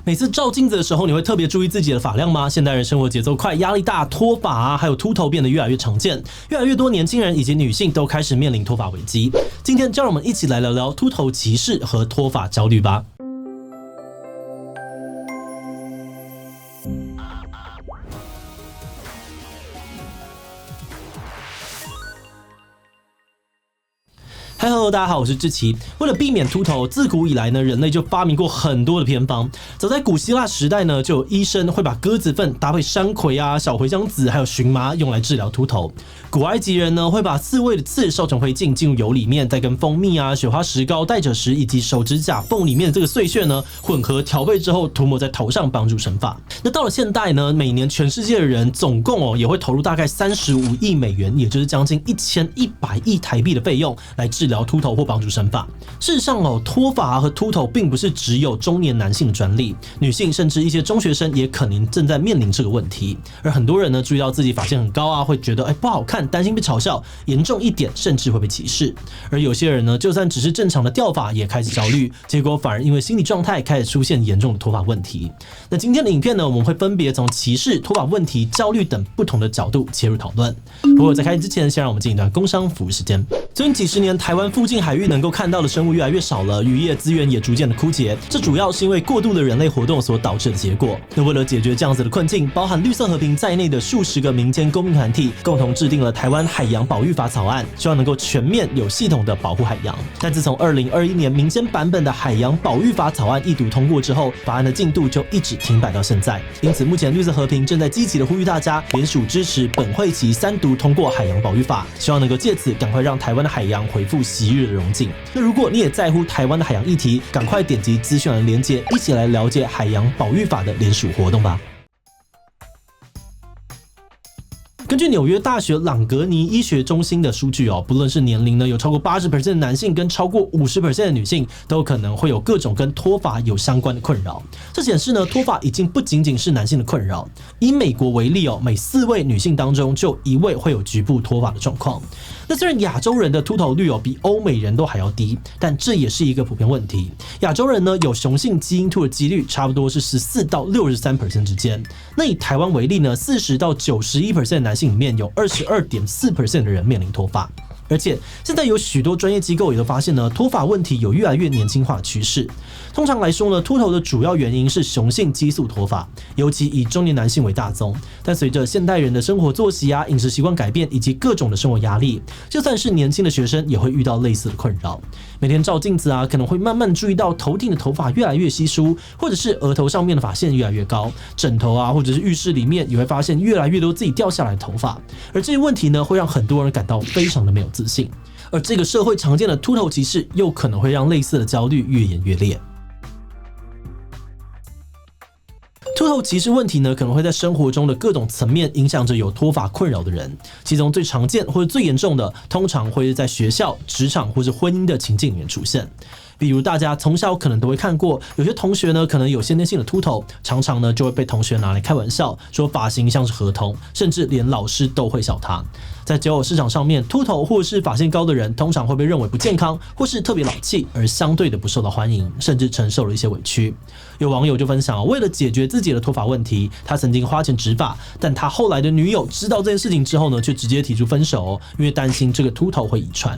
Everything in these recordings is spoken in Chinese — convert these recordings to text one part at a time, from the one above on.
每次照镜子的时候，你会特别注意自己的发量吗？现代人生活节奏快，压力大，脱发啊，还有秃头变得越来越常见，越来越多年轻人以及女性都开始面临脱发危机。今天就让我们一起来聊聊秃头歧视和脱发焦虑吧。Hello， 大家好，我是志祺。为了避免秃头，自古以来呢，人类就发明过很多的偏方。早在古希腊时代呢，就有医生会把鸽子粪搭配山葵啊、小茴香籽还有荨麻用来治疗秃头。古埃及人呢，会把刺猬的刺烧成灰烬进入油里面，再跟蜂蜜啊、雪花石膏、代赭石以及手指甲缝里面的这个碎屑呢混合调配之后，涂抹在头上帮助生发。那到了现代呢，每年全世界的人总共也会投入大概35亿美元，也就是将近1100亿台币的费用来治疗秃头或帮助生发。事实上脱发和秃头并不是只有中年男性的专利，女性甚至一些中学生也可能正在面临这个问题。而很多人呢，注意到自己发线很高啊，会觉得不好看，担心被嘲笑，严重一点甚至会被歧视。而有些人呢，就算只是正常的掉发也开始焦虑，结果反而因为心理状态开始出现严重的脱发问题。那今天的影片呢，我们会分别从歧视、脱发问题、焦虑等不同的角度切入讨论。不过在开始之前，先让我们进一段工商服务时间。最近几十年，台湾附近海域能够看到的生物越来越少了，渔业资源也逐渐的枯竭，这主要是因为过度的人类活动所导致的结果。那为了解决这样子的困境，包含绿色和平在内的数十个民间公民团体共同制定了台湾海洋保育法草案，希望能够全面有系统的保护海洋。但自从2021年民间版本的海洋保育法草案一读通过之后，法案的进度就一直停摆到现在。因此目前绿色和平正在积极的呼吁大家联署支持本会期3读通过海洋保育法，希望能够借此赶快让台湾的海洋恢复昔日的荣景。那如果你也在乎台湾的海洋议题，赶快点击资讯栏的连结，一起来了解海洋保育法的联署活动吧。根据纽约大学朗格尼医学中心的数据不论是年龄呢，有超过 80% 的男性跟超过 50% 的女性都有可能会有各种跟脱发有相关的困扰。这显示呢，脱发已经不仅仅是男性的困扰。以美国为例每4位女性当中就1位会有局部脱发的状况。那虽然亚洲人的秃头率比欧美人都还要低，但这也是一个普遍问题。亚洲人呢，有雄性基因秃的几率差不多是14到63% 之间。那以台湾为例呢，40到91% 的男性里面有 22.4% 的人面临脱发。而且现在有许多专业机构也都发现呢，脱发问题有越来越年轻化的趋势。通常来说呢，秃头的主要原因是雄性激素脱发，尤其以中年男性为大宗。但随着现代人的生活作息啊、饮食习惯改变以及各种的生活压力，就算是年轻的学生也会遇到类似的困扰。每天照镜子啊，可能会慢慢注意到头顶的头发越来越稀疏，或者是额头上面的发线越来越高，枕头啊或者是浴室里面也会发现越来越多自己掉下来的头发。而这些问题呢，会让很多人感到非常的没有自信。而这个社会常见的秃头歧视，又可能会让类似的焦虑越演越烈。秃头歧视问题呢，可能会在生活中的各种层面影响着有脱发困扰的人。其中最常见或者最严重的，通常会是在学校、职场或是婚姻的情境里面出现。比如大家从小可能都会看过，有些同学呢可能有先天性的秃头，常常呢就会被同学拿来开玩笑，说发型像是河童，甚至连老师都会笑他。在交友市场上面，秃头或是发线高的人通常会被认为不健康或是特别老气，而相对的不受到欢迎，甚至承受了一些委屈。有网友就分享为了解决自己的脱发问题，他曾经花钱植发，但他后来的女友知道这件事情之后呢，却直接提出分手因为担心这个秃头会遗传。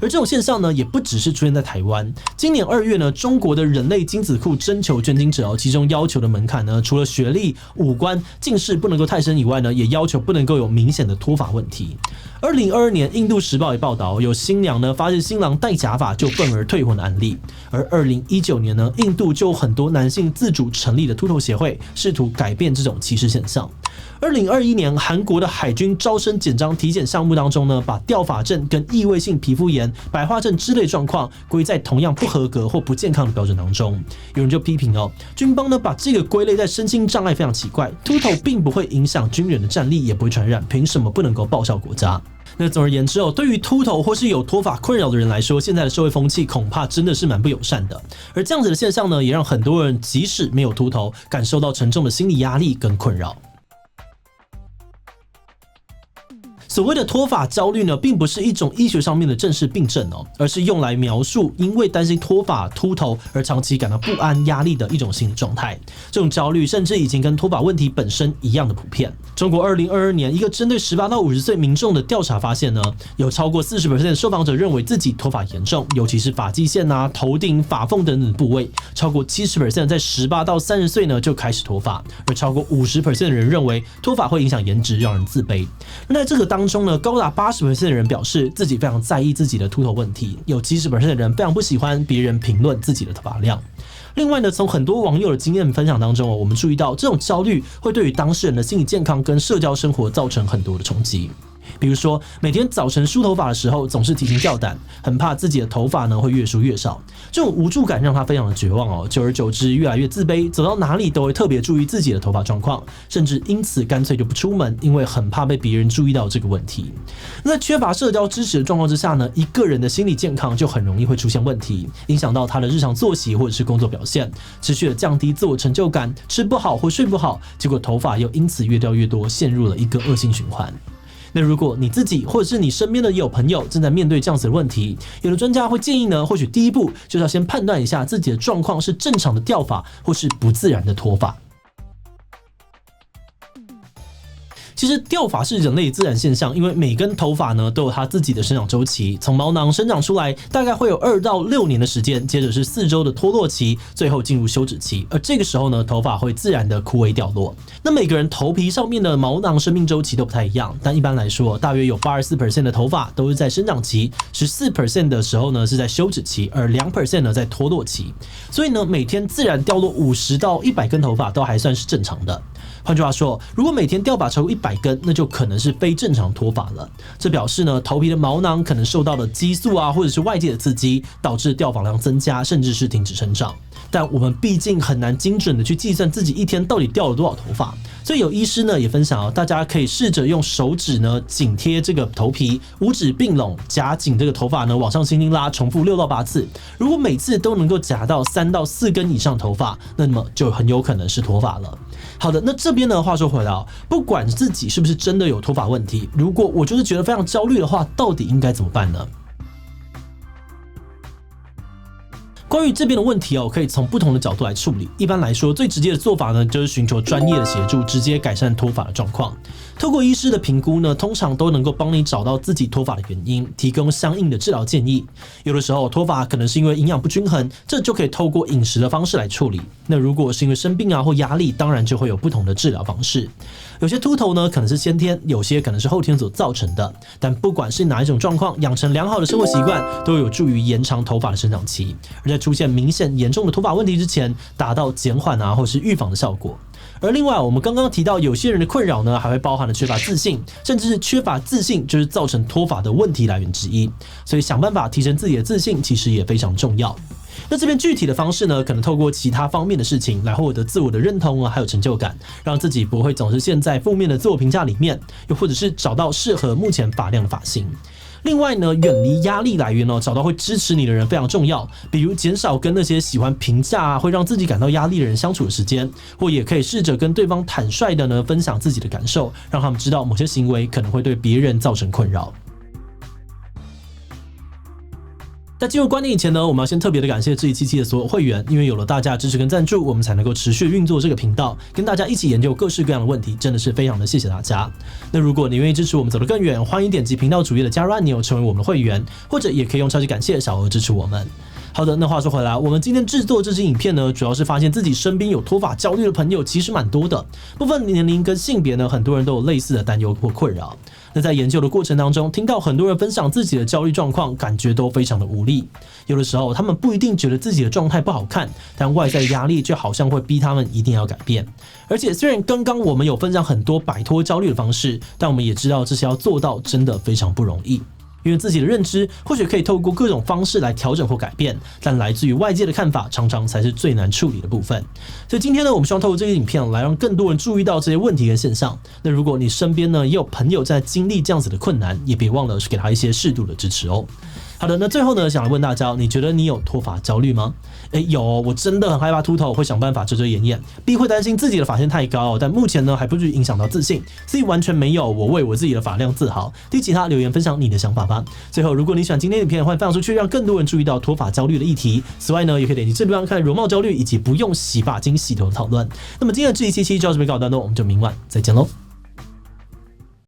而这种现象呢，也不只是出现在台湾。今年2月呢，中国的人类精子库征求捐精者其中要求的门槛呢，除了学历、五官、近视不能够太深以外呢，也要求不能够有明显的脱发问题。2022年，印度时报也报道，有新娘呢发现新郎戴假发就愤而退婚的案例。而2019年呢，印度就有很多男性自主成立的秃头协会，试图改变这种歧视现象。2021年，韩国的海军招生简章体检项目当中呢，把掉发症跟异位性皮肤炎、白化症之类状况归在同样不合格或不健康的标准当中。有人就批评军方呢把这个归类在身心障碍，非常奇怪。秃头并不会影响军人的战力，也不会传染，凭什么不能够报效国家？那总而言之对于秃头或是有脱发困扰的人来说，现在的社会风气恐怕真的是蛮不友善的。而这样子的现象呢，也让很多人即使没有秃头，感受到沉重的心理压力跟困扰。所谓的脱发焦虑呢，并不是一种医学上面的正式病症哦，而是用来描述因为担心脱发秃头而长期感到不安、压力的一种心理状态。这种焦虑甚至已经跟脱发问题本身一样的普遍。中国2022年一个针对18到50岁民众的调查发现呢，有超过40% 的受访者认为自己脱发严重，尤其是发际线啊、头顶、发缝等等的部位。超过70% 在18到30岁呢就开始脱发，而超过50% 的人认为脱发会影响颜值，让人自卑。那在这个当中呢，高达80% 的人表示自己非常在意自己的秃头问题，有70% 的人非常不喜欢别人评论自己的头发量。另外呢，从很多网友的经验分享当中我们注意到这种焦虑会对于当事人的心理健康跟社交生活造成很多的冲击。比如说，每天早晨梳头发的时候，总是提心吊胆，很怕自己的头发呢会越梳越少。这种无助感让他非常的绝望哦，久而久之越来越自卑，走到哪里都会特别注意自己的头发状况，甚至因此干脆就不出门，因为很怕被别人注意到这个问题。那在缺乏社交支持的状况之下呢，一个人的心理健康就很容易会出现问题，影响到他的日常作息或者是工作表现，持续的降低自我成就感，吃不好或睡不好，结果头发又因此越掉越多，陷入了一个恶性循环。那如果你自己或者是你身边的也有朋友正在面对这样子的问题，有的专家会建议呢，或许第一步就是要先判断一下自己的状况是正常的掉发或是不自然的脱发。其实掉发是人类自然现象，因为每根头发呢都有它自己的生长周期，从毛囊生长出来大概会有2到6年的时间，接着是4周的脱落期，最后进入休止期。而这个时候呢，头发会自然的枯萎掉落。那每个人头皮上面的毛囊生命周期都不太一样，但一般来说，大约有84% 的头发都是在生长期，14% 的时候呢是在休止期，而2% 呢在脱落期。所以呢，每天自然掉落50到100根头发都还算是正常的。换句话说，如果每天掉发超过100根，那就可能是非正常脱发了。这表示呢，头皮的毛囊可能受到了激素啊，或者是外界的刺激，导致掉发量增加，甚至是停止生长。但我们毕竟很难精准的去计算自己一天到底掉了多少头发，所以有医师呢也分享大家可以试着用手指呢紧贴这个头皮，五指并拢，夹紧这个头发呢往上轻轻拉，重复6到8次。如果每次都能够夹到3到4根以上头发，那么就很有可能是脱发了。好的，那这边呢，话说回来，不管自己是不是真的有脱发问题，如果我就是觉得非常焦虑的话，到底应该怎么办呢？关于这边的问题可以从不同的角度来处理。一般来说，最直接的做法呢，就是寻求专业的协助，直接改善脱发的状况。透过医师的评估呢，通常都能够帮你找到自己脱发的原因，提供相应的治疗建议。有的时候脱发可能是因为营养不均衡，这就可以透过饮食的方式来处理。那如果是因为生病啊或压力，当然就会有不同的治疗方式。有些秃头呢可能是先天，有些可能是后天所造成的。但不管是哪一种状况，养成良好的生活习惯，都有助于延长头发的生长期，而在出现明显严重的脱发问题之前，达到减缓啊或是预防的效果。而另外，我们刚刚提到有些人的困扰呢，还会包含了缺乏自信，甚至是缺乏自信就是造成脱发的问题来源之一。所以想办法提升自己的自信，其实也非常重要。那这边具体的方式呢，可能透过其他方面的事情来获得自我的认同啊，还有成就感，让自己不会总是陷在负面的自我评价里面，又或者是找到适合目前发量的发型。另外呢，远离压力来源找到会支持你的人非常重要。比如减少跟那些喜欢评价啊，会让自己感到压力的人相处的时间，或也可以试着跟对方坦率的呢分享自己的感受，让他们知道某些行为可能会对别人造成困扰。在进入观点以前呢，我们要先特别的感谢志毅77的所有会员，因为有了大家的支持跟赞助，我们才能够持续运作这个频道，跟大家一起研究各式各样的问题，真的是非常的谢谢大家。那如果你愿意支持我们走得更远，欢迎点击频道主页的加入按钮，成为我们的会员，或者也可以用超级感谢小额支持我们。好的，那话说回来，我们今天制作这支影片呢，主要是发现自己身边有脱发焦虑的朋友其实蛮多的，部分年龄跟性别呢，很多人都有类似的担忧或困扰。那在研究的过程当中，听到很多人分享自己的焦虑状况，感觉都非常的无力。有的时候他们不一定觉得自己的状态不好看，但外在压力就好像会逼他们一定要改变。而且虽然刚刚我们有分享很多摆脱焦虑的方式，但我们也知道这些要做到真的非常不容易。因为自己的认知或许可以透过各种方式来调整或改变，但来自于外界的看法常常才是最难处理的部分。所以今天呢，我们希望透过这个影片来让更多人注意到这些问题跟现象。那如果你身边呢也有朋友在经历这样子的困难，也别忘了给他一些适度的支持哦。好的，那最后呢，想来问大家，你觉得你有脱发焦虑吗？有，我真的很害怕秃头，会想办法遮遮掩掩，并会担心自己的发线太高，但目前呢还不至于影响到自信，所以完全没有，我为我自己的发量自豪。替其他留言分享你的想法吧。最后，如果你喜欢今天的影片，欢迎分享出去，让更多人注意到脱发焦虑的议题。此外呢，也可以点击这地方看容貌焦虑以及不用洗发精洗头的讨论。那么今天的这一期就到这边告一段落，我们就明晚再见喽。